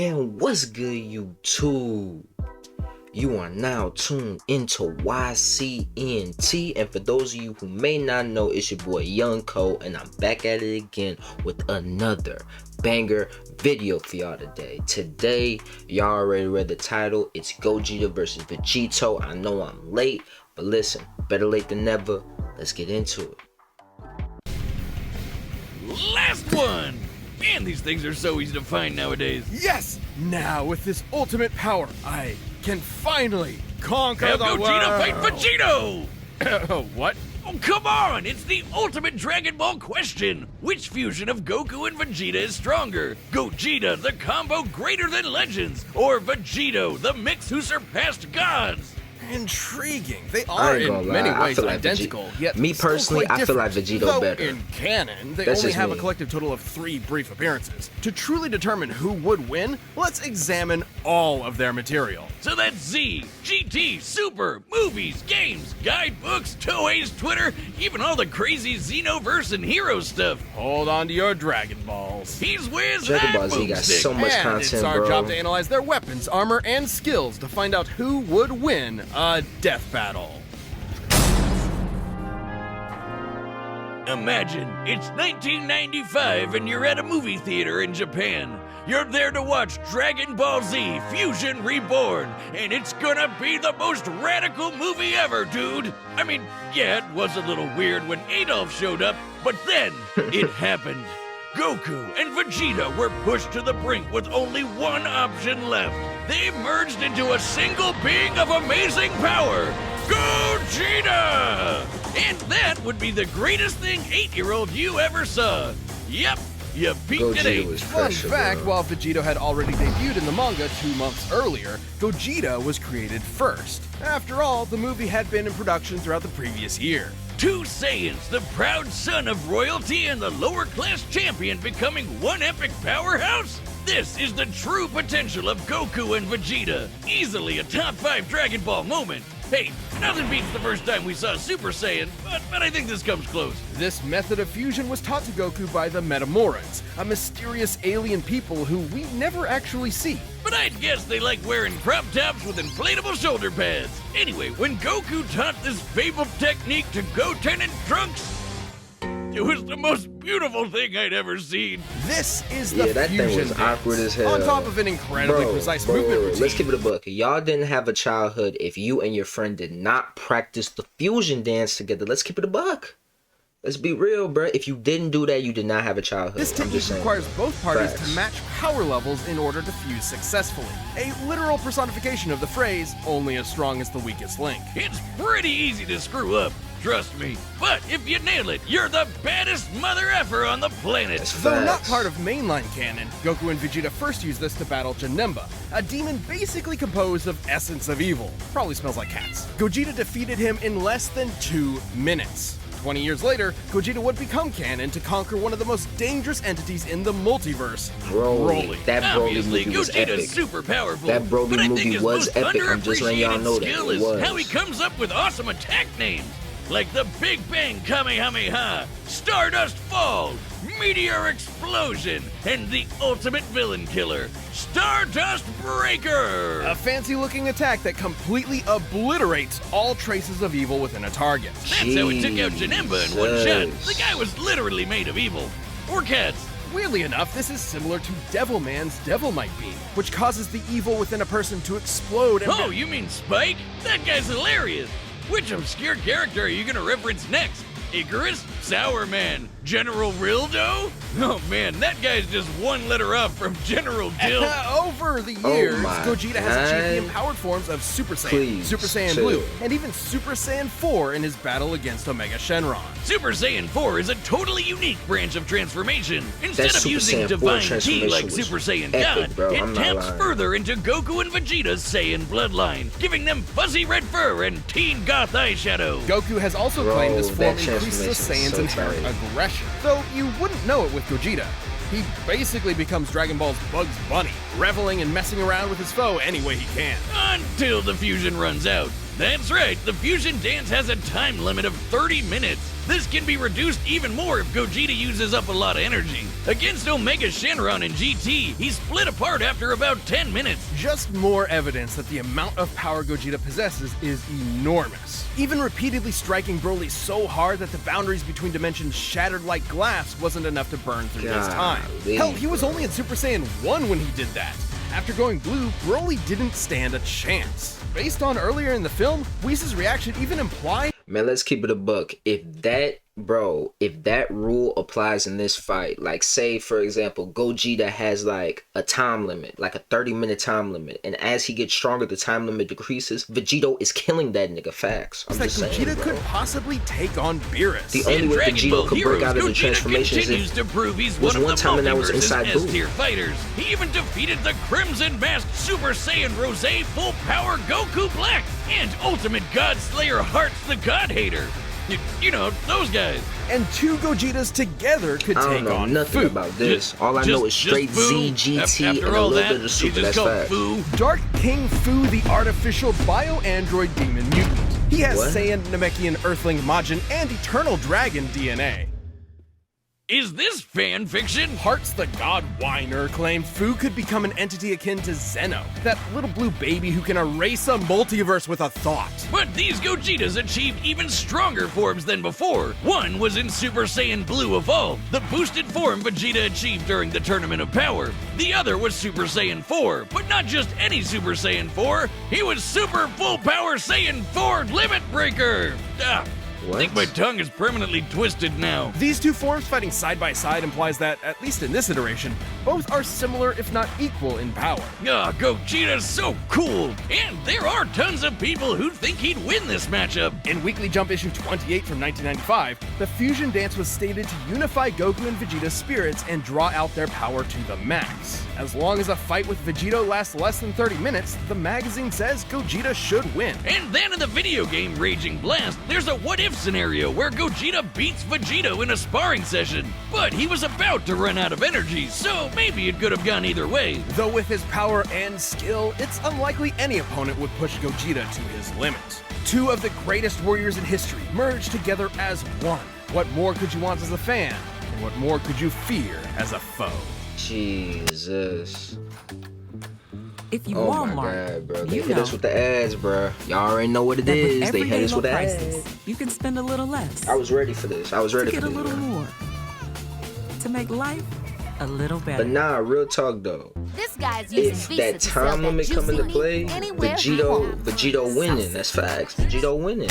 And what's good, YouTube? You are now tuned into YCNT, and for those of you who may not know, it's your boy Yunggco, and I'm back at it again with another banger video for y'all today. Today, y'all already read the title. It's Gogeta versus Vegeto. I know I'm late, but listen, better late than never. Let's get into it. Last one! Man, these things are so easy to find nowadays. Yes! Now, with this ultimate power, I can finally conquer the world! Gogeta fight Vegeto! What? Oh, come on! It's the ultimate Dragon Ball question! Which fusion of Goku and Vegeta is stronger? Gogeta, the combo greater than legends, or Vegeto, the mix who surpassed gods? Intriguing. They are in many ways identical, yet me personally, I feel like Vegeto though better. In canon, they only have a collective total of 3 brief appearances. To truly determine who would win, let's examine all of their material. So that's Z, GT, Super, movies, games, guidebooks, Toei's Twitter, even all the crazy Xenoverse and hero stuff. Hold on to your Dragon Balls. He's where's Dragon that Ball Z got boomstick? so much And content, it's our bro. job to analyze their weapons, armor, and skills to find out who would win a death battle. Imagine, it's 1995 and you're at a movie theater in Japan. You're there to watch Dragon Ball Z Fusion Reborn, and it's gonna be the most radical movie ever, dude. I mean, yeah, it was a little weird when Adolf showed up, but then it happened. Goku and Vegeta were pushed to the brink with only one option left. They merged into a single being of amazing power, Gogeta! And that would be the greatest thing 8-year-old you ever saw. Yep, you peaked at Gogeta 8. was Fun pressure, fact, bro. while Vegeto had already debuted in the manga 2 months earlier, Gogeta was created first. After all, the movie had been in production throughout the previous year. 2 Saiyans, the proud son of royalty and the lower-class champion becoming one epic powerhouse? This is the true potential of Goku and Vegeta. Easily a top 5 Dragon Ball moment. Hey, nothing beats the first time we saw Super Saiyan, but I think this comes close. This method of fusion was taught to Goku by the Metamorans, a mysterious alien people who we never actually see. But I'd guess they like wearing crop tops with inflatable shoulder pads. Anyway, when Goku taught this fabled technique to Goten and Trunks, it was the most beautiful thing I'd ever seen. This is the that fusion thing was dance, awkward as hell. on top of an incredibly precise movement routine. Let's keep it a buck. Y'all didn't have a childhood if you and your friend did not practice the fusion dance together. Let's keep it a buck. Let's be real, bro. If you didn't do that, you did not have a childhood. This I'm technique just saying. requires both parties Facts. to match power levels in order to fuse successfully. A literal personification of the phrase, only as strong as the weakest link. It's pretty easy to screw up, trust me. But if you nail it, you're the baddest mother effer on the planet. That's Though not facts. part of mainline canon, Goku and Vegeta first used this to battle Janemba, a demon basically composed of essence of evil. Probably smells like cats. Gogeta defeated him in less than 2 minutes. 20 years later, Gogeta would become canon to conquer one of the most dangerous entities in the multiverse, Broly. That Broly Obviously, movie was Gogeta's epic. super powerful. That Broly but I think movie his was most epic. I'm just letting y'all know that skill it is was. how he comes up with awesome attack names, like the Big Bang Kamehameha, Stardust Fall, Meteor Explosion, and the ultimate villain killer, Stardust Breaker. a fancy-looking attack that completely obliterates all traces of evil within a target. That's how it took out Janemba in one shot. Jesus. The guy was literally made of evil. Or cats. Weirdly enough, this is similar to Devilman's Devilmight Beam, which causes the evil within a person to explode and... Oh, you mean Spike? That guy's hilarious. Which obscure character are you gonna reference next? Icarus? Sour Man? General Rildo? Oh man, that guy's just one letter off from General Dill. Over the years, my Gogeta has achieved the God. empowered forms of Super Saiyan, Please, Super Saiyan chill. Blue, and even Super Saiyan 4 in his battle against Omega Shenron. Super Saiyan 4 is a totally unique branch of transformation. Instead That of Super using Saiyan 4 divine ki transformation like was Super Saiyan epic, God, bro. I'm it not taps lying. further into Goku and Vegeta's Saiyan bloodline, giving them fuzzy red fur and teen goth eyeshadow. Goku has also Bro, claimed this form that increases the transformation is Saiyan's so inherent tight. aggression, though you wouldn't know it with Gogeta. He basically becomes Dragon Ball's Bugs Bunny, reveling and messing around with his foe any way he can. Until the fusion runs out. That's right, the fusion dance has a time limit of 30 minutes. This can be reduced even more if Gogeta uses up a lot of energy. Against Omega Shenron in GT, he split apart after about 10 minutes. Just more evidence that the amount of power Gogeta possesses is enormous. Even repeatedly striking Broly so hard that the boundaries between dimensions shattered like glass wasn't enough to burn through his time. Hell, he was only in Super Saiyan 1 when he did that. After going blue, Broly didn't stand a chance. Based on earlier in the film, Whis' reaction even implied— Man, let's keep it a buck. If that rule applies in this fight, like say for example, Gogeta has like a time limit, like a 30-minute time limit, and as he gets stronger, the time limit decreases. Vegito is killing that nigga. Facts. I'm just saying, Gogeta bro. could possibly take on Beerus. The only way Vegito could break out of the transformation continues to prove he's was one of one the time and that was multiverse's inside Boo. S-tier fighters. He even defeated the Crimson Masked Super Saiyan Rose Full Power Goku Black and Ultimate God Slayer Hearts the God Hater. You know, those guys. And two Gogetas together could I take don't know on nothing Fu. about this. All I know is straight Fu. ZGT and After a all little that, bit of Super. he's That's just called fact. Fu. Dark King Fu, the artificial bio-android demon mutant. He has What? Saiyan, Namekian, Earthling, Majin, and Eternal Dragon DNA. Is this fan fiction? Hearts the God Whiner claimed Fu could become an entity akin to Zeno, that little blue baby who can erase a multiverse with a thought. But these Gogetas achieved even stronger forms than before. One was in Super Saiyan Blue Evolved, the boosted form Vegeta achieved during the Tournament of Power. The other was Super Saiyan 4, but not just any Super Saiyan 4. He was Super Full Power Saiyan 4 Limit Breaker. I think my tongue is permanently twisted now. These two forms fighting side by side implies that, at least in this iteration, both are similar if not equal in power. Gogeta's so cool! And there are tons of people who think he'd win this matchup. In Weekly Jump issue 28 from 1995, the fusion dance was stated to unify Goku and Vegeta's spirits and draw out their power to the max. As long as a fight with Vegeto lasts less than 30 minutes, the magazine says Gogeta should win. And then in the video game Raging Blast, there's a what-if scenario where Gogeta beats Vegeto in a sparring session. But he was about to run out of energy, so maybe it could have gone either way. Though with his power and skill, it's unlikely any opponent would push Gogeta to his limit. Two of the greatest warriors in history merged together as one. What more could you want as a fan? And what more could you fear as a foe? Jesus. If you Oh Walmart, my God, bro. They you hit know us with the ads, bro. Y'all already know what it that with is. They everyday hit us low with the prices, ads. you can spend a little less I was ready for this. I was ready to for get a this. little man. more, to make life a little better. But nah, real talk though. This guy's using If Visa that to sell time that limit come juicy into meat play, anywhere he wants. Vegito winning. That's facts. Vegito winning.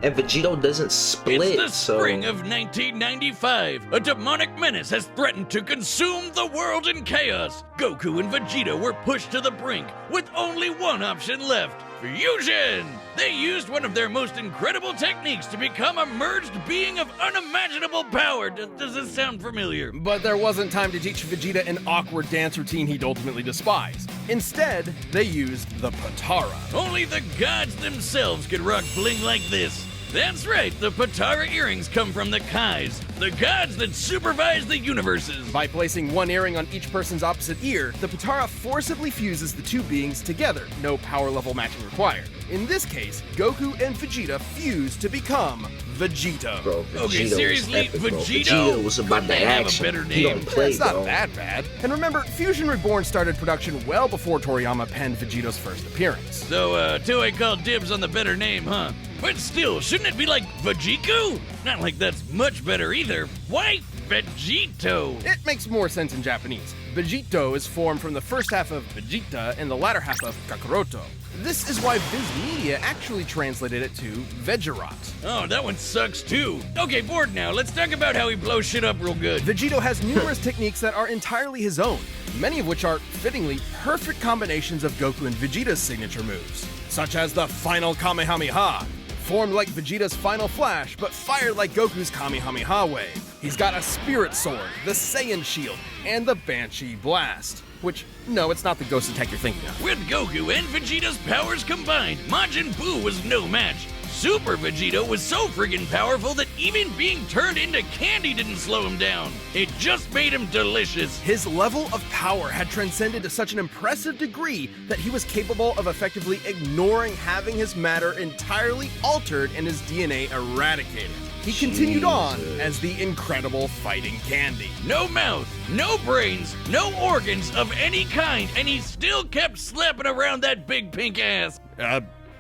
And Vegito doesn't split, It's the so spring of 1995. A demonic menace has threatened to consume the world in chaos. Goku and Vegeta were pushed to the brink with only one option left: fusion! They used one of their most incredible techniques to become a merged being of unimaginable power. Does this sound familiar? But there wasn't time to teach Vegeta an awkward dance routine he'd ultimately despise. Instead, they used the Potara. Only the gods themselves could rock bling like this. That's right, the Potara earrings come from the Kais, the gods that supervise the universes. By placing one earring on each person's opposite ear, the Potara forcibly fuses the two beings together, no power level matching required. In this case, Goku and Vegeta fuse to become Vegeto. bro, Vegito Okay, was seriously, epic, bro. Vegito? Vegito was about Couldn't the they have a action. better He name? don't play, It's not bro. that bad. And remember, Fusion Reborn started production well before Toriyama penned Vegeto's first appearance. So, Toei called dibs on the better name, huh? But still, shouldn't it be like Vegito? Not like that's much better either. Why Vegeto? It makes more sense in Japanese. Vegeto is formed from the first half of Vegeta and the latter half of Kakaroto. This is why Viz Media actually translated it to Vegerot. Oh, that one sucks too. Okay, bored now. Let's talk about how he blows shit up real good. Vegeto has numerous techniques that are entirely his own, many of which are, fittingly, perfect combinations of Goku and Vegeta's signature moves, such as the Final Kamehameha, formed like Vegeta's Final Flash, but fired like Goku's Kamehameha wave. He's got a Spirit Sword, the Saiyan Shield, and the Banshee Blast. Which, no, it's not the ghost attack you're thinking of. With Goku and Vegeta's powers combined, Majin Buu was no match. Super Vegito was so friggin' powerful that even being turned into candy didn't slow him down. It just made him delicious. His level of power had transcended to such an impressive degree that he was capable of effectively ignoring having his matter entirely altered and his DNA eradicated. He continued on as the incredible fighting candy. No mouth, no brains, no organs of any kind, and he still kept slapping around that big pink ass.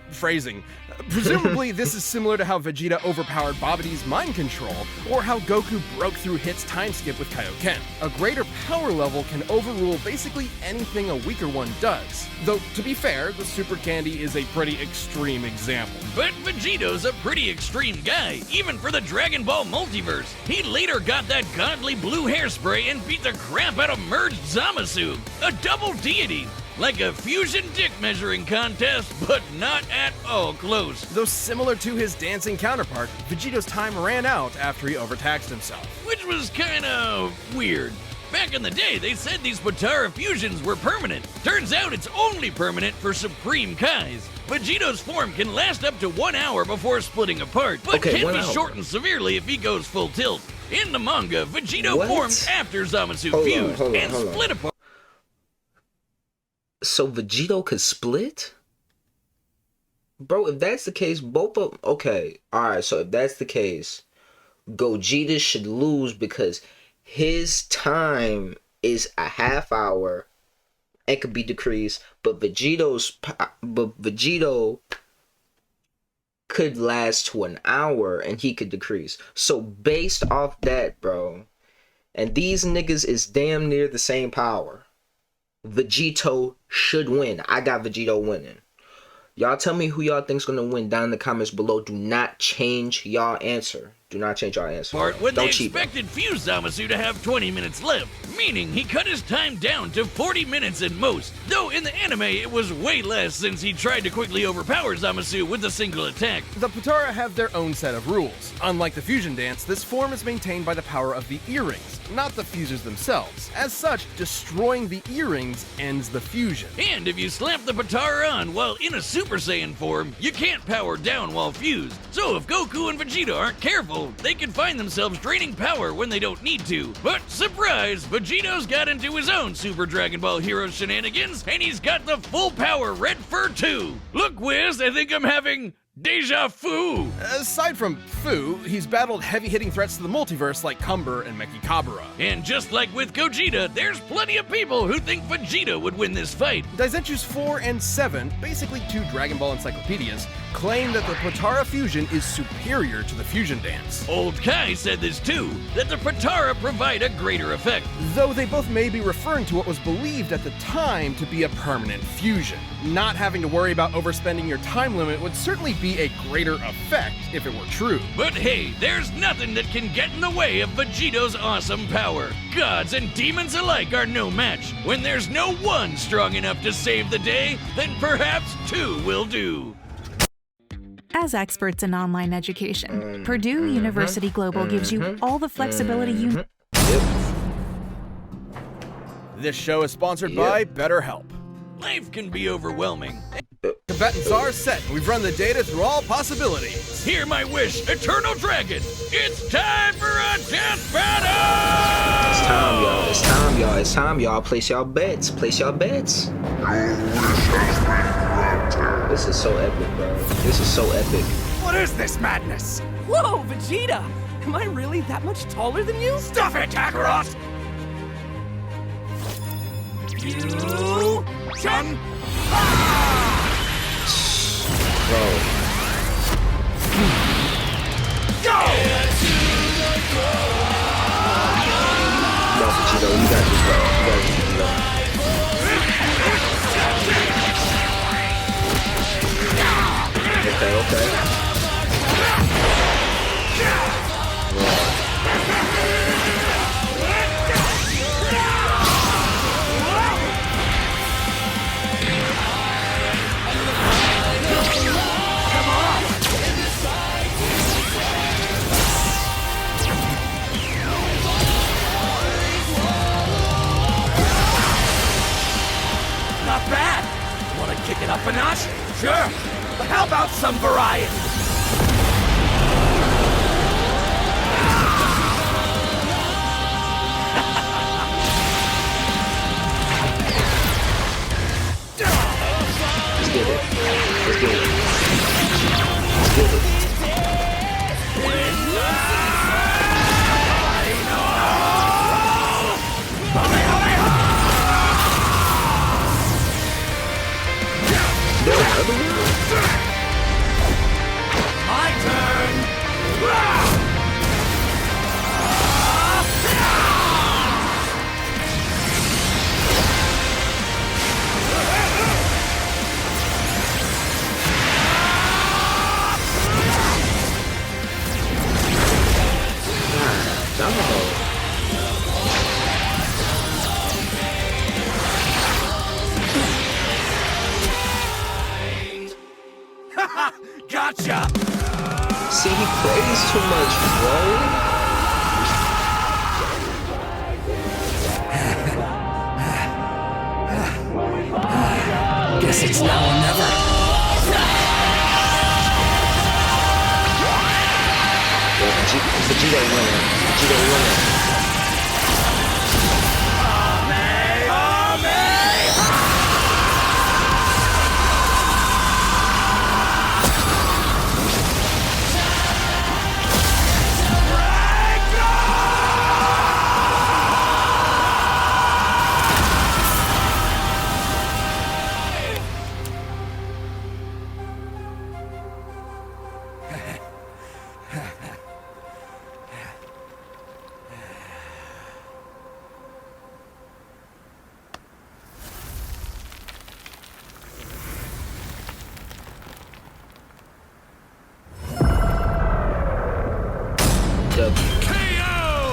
Phrasing. Presumably, this is similar to how Vegeta overpowered Babidi's mind control, or how Goku broke through Hit's time skip with Kaioken. A greater power level can overrule basically anything a weaker one does. Though, to be fair, the Super Candy is a pretty extreme example. But Vegeto's a pretty extreme guy, even for the Dragon Ball multiverse. He later got that godly blue hairspray and beat the crap out of merged Zamasu, a double deity. Like a fusion dick measuring contest, but not at all close. Though similar to his dancing counterpart, Vegeto's time ran out after he overtaxed himself. Which was kinda weird. Back in the day, they said these Potara fusions were permanent. Turns out it's only permanent for Supreme Kais. Vegeto's form can last up to 1 hour before splitting apart, but can be shortened severely if he goes full tilt. In the manga, Vegito formed after Zamasu fused and split apart. So Vegito could split? Bro, if that's the case, both of... Okay, alright, so if that's the case, Gogeta should lose because his time is a half hour and could be decreased, but Vegito could last to an hour and he could decrease. So based off that, bro, and these niggas is damn near the same power, Vegito should win. I got Vegito winning. Y'all tell me who y'all think's gonna win down in the comments below. Do not change y'all answer. Do not change y'all answer. When they expected Fused Zamasu to have 20 minutes left, meaning he cut his time down to 40 minutes at most. Though in the anime it was way less since he tried to quickly overpower Zamasu with a single attack. The Potara have their own set of rules. Unlike the fusion dance, this form is maintained by the power of the earrings, not the fusers themselves. As such, destroying the earrings ends the fusion. And if you slap the Potara on while in a Super Saiyan form, you can't power down while fused. So if Goku and Vegeta aren't careful, they can find themselves draining power when they don't need to. But surprise, Vegeto's got into his own Super Dragon Ball Hero shenanigans, and he's got the full power Red Fur too. Look, Wiz, I think I'm having deja vu. Aside from Fu, he's battled heavy-hitting threats to the multiverse like Cumber and Mechikabura. And just like with Gogeta, there's plenty of people who think Vegeta would win this fight. Daizenshus 4 and 7, basically two Dragon Ball encyclopedias, claim that the Potara fusion is superior to the fusion dance. Old Kai said this too, that the Potara provide a greater effect. Though they both may be referring to what was believed at the time to be a permanent fusion. Not having to worry about overspending your time limit would certainly be a greater effect if it were true. But hey, there's nothing that can get in the way of Vegeto's awesome power. Gods and demons alike are no match. When there's no one strong enough to save the day, then perhaps two will do. As experts in online education, Purdue University Global gives you all the flexibility you need. This show is sponsored by BetterHelp. Life can be overwhelming. Combatants are set. We've run the data through all possibilities. Hear my wish, Eternal Dragon. It's time for a death battle! It's time, y'all. It's time, y'all. It's time, y'all. Place y'all bets. Place y'all bets. This is so epic, bro. This is so epic. What is this madness? Whoa, Vegeta! Am I really that much taller than you? Stuff it, Kakarot! You... Chun... Bro. Go! No, Vegito, you got this, bro. You got this, bro. Okay. Not bad. Want to kick it up a notch? Sure. But how about some variety? Let's get it. Let's get it. There another one? My turn! Gotcha! See, he prays too much, bro. Guess it's now or never. Vegeta winning. Vegeta winning.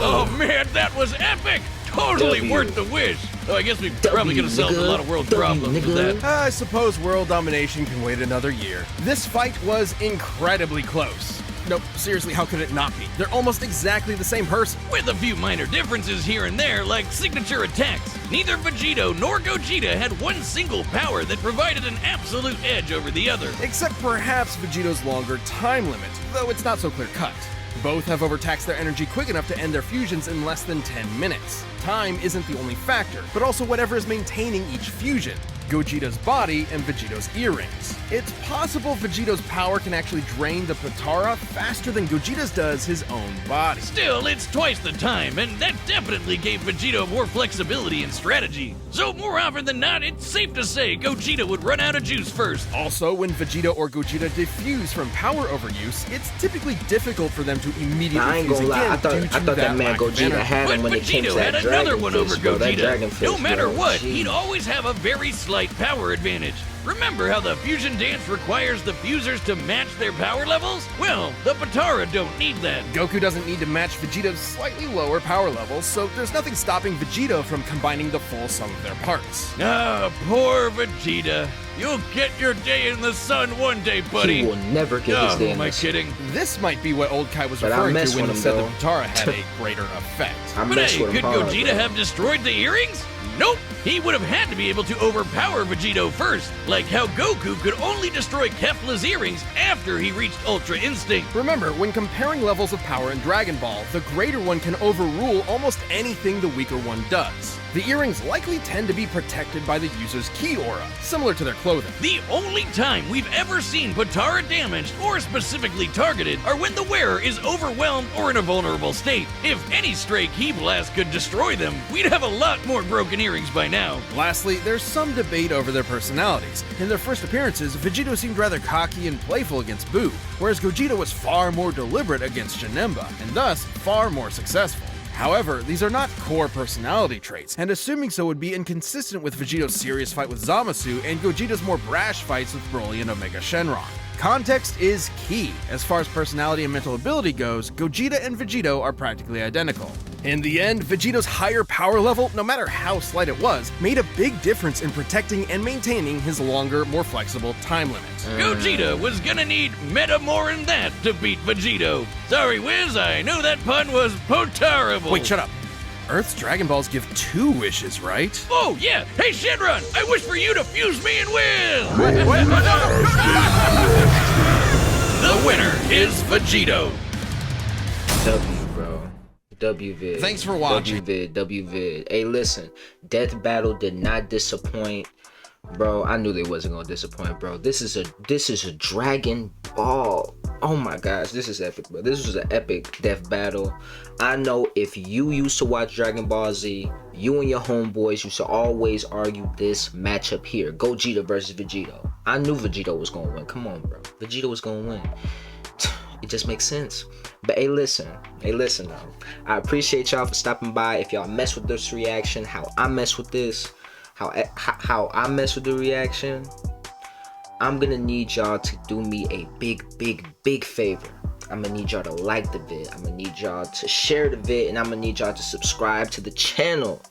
Oh man, that was epic! Totally W. worth the wish. Oh, I guess we probably could have solved a lot of world problems with that. I suppose world domination can wait another year. This fight was incredibly close. Nope, seriously, how could it not be? They're almost exactly the same person. With a few minor differences here and there, like signature attacks. Neither Vegeto nor Gogeta had one single power that provided an absolute edge over the other. Except perhaps Vegeto's longer time limit, though it's not so clear-cut. Both have overtaxed their energy quick enough to end their fusions in less than 10 minutes. Time isn't the only factor, but also whatever is maintaining each fusion. Gogeta's body and Vegeto's earrings. It's possible Vegeto's power can actually drain the Potara faster than Gogeta's does his own body. Still, it's twice the time, and that definitely gave Vegeto more flexibility and strategy. So more often than not, it's safe to say Gogeta would run out of juice first. Also, when Vegeto or Gogeta diffuse from power overuse, it's typically difficult for them to immediately I ain't fuse gonna lie, again I thought that man lack of Gogeta energy. had But him when it came to Vegeto that had another dragon one fist, over bro. That Gogeta. dragon fist, No matter bro. what, Jeez. he'd always have a very slight power advantage. Remember how the fusion dance requires the fusers to match their power levels? Well, the Potara don't need that. Goku doesn't need to match Vegeta's slightly lower power levels, so there's nothing stopping Vegeto from combining the full sum of their parts. Ah, poor Vegeta. You'll get your day in the sun one day, buddy. He will never get his Oh, day in am I the sun. kidding? This might be what Old Kai was But I referring mess to when with he him, said though. the Potara had a greater effect. I But mess hey, with him could hard, Gogeta bro. have destroyed the earrings? Nope. He would have had to be able to overpower Vegeto first, like how Goku could only destroy Kefla's earrings after he reached Ultra Instinct. Remember, when comparing levels of power in Dragon Ball, the greater one can overrule almost anything the weaker one does. The earrings likely tend to be protected by the user's ki aura, similar to their clothing. The only time we've ever seen Potara damaged or specifically targeted are when the wearer is overwhelmed or in a vulnerable state. If any stray ki blast could destroy them, we'd have a lot more broken earrings by now. Lastly, there's some debate over their personalities. In their first appearances, Vegeto seemed rather cocky and playful against Boo, whereas Gogeta was far more deliberate against Janemba, and thus far more successful. However, these are not core personality traits, and assuming so would be inconsistent with Vegeto's serious fight with Zamasu and Gogeta's more brash fights with Broly and Omega Shenron. Context is key. As far as personality and mental ability goes, Gogeta and Vegeto are practically identical. In the end, Vegeto's higher power level, no matter how slight it was, made a big difference in protecting and maintaining his longer, more flexible time limit. Gogeta was gonna need meta more than that to beat Vegeto. Sorry, Wiz, I know that pun was potarable. Wait, shut up. Earth's Dragon Balls give 2 wishes, right? Oh, yeah. Hey, Shenron, I wish for you to fuse me and win. The winner is Vegeto. W, bro. W vid. Thanks for watching. W vid. Hey, listen. Death Battle did not disappoint. Bro, I knew they wasn't gonna disappoint, bro. This is a Dragon Ball. Oh my gosh, this is epic, bro. This was an epic death battle. I know if you used to watch Dragon Ball Z, you and your homeboys used to always argue this matchup here. Gogeta versus Vegeto. I knew Vegeto was gonna win. Come on, bro. Vegeto was gonna win. It just makes sense. But hey, listen now. I appreciate y'all for stopping by. If y'all mess with this reaction, how I mess with this, how I mess with the reaction, I'm gonna need y'all to do me a big favor. I'm gonna need y'all to like the vid. I'm gonna need y'all to share the vid, and I'm gonna need y'all to subscribe to the channel.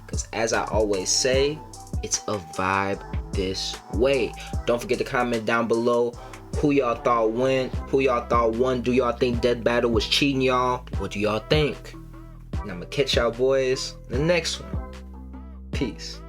Cause as I always say, it's a vibe this way. Don't forget to comment down below who y'all thought won. Do y'all think Death Battle was cheating, y'all? What do y'all think? And I'm gonna catch y'all boys in the next one. Peace.